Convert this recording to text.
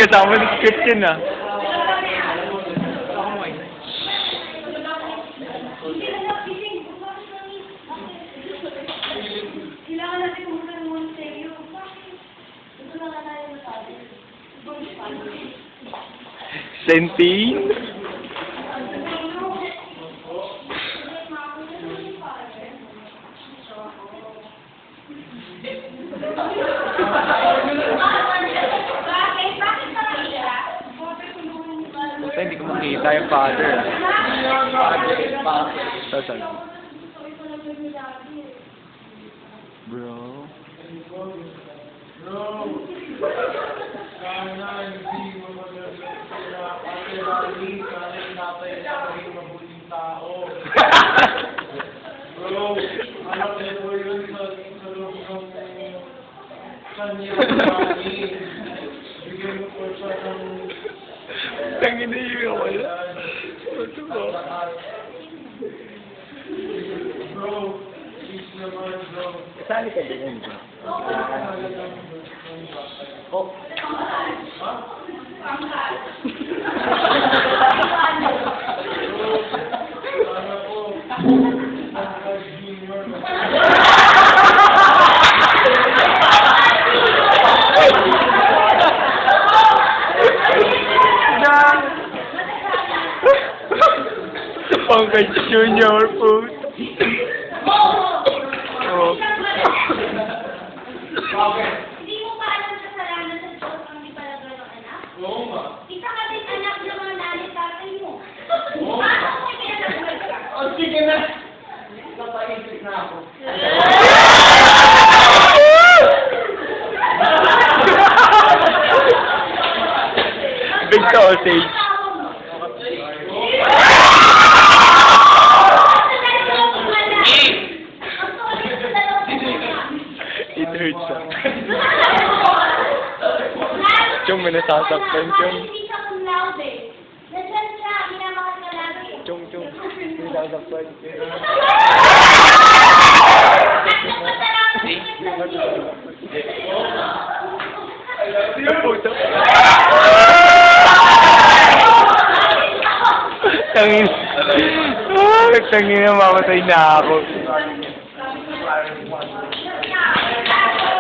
kasama ng script yun ah. Kailangan natin pumunta ng Monasterio. Ito na nga tayo masabi. Sentin? Buta, hindi ko makita yung father. Saan? Bro? Sana hindi mo mag-alala sana inatay na maging mabuting tao. Bro, anak niya po yun sa loob ng kanya mami. Bigyan mo po siya ng... Tangin na yung wala. Ano ba? Bro, please naman, bro. Sali ka din yun. Oh. Sana po, Pangkat Junior food. Oh. Hindi mo pa alam kasalanan sa Diyos ang di pala ng anak? oo nga. Isa ka din anak ng mga nanay tatay mo. Oo. Paano mo pinag-abuhay ka? Oh, sige na. Napaisip na ako. Big sausage. It hurts ah. Chong, may nasasaktan, Chong. Chong, may nasasaktan. Puto. Tangin. Tangin na mamatay na ako.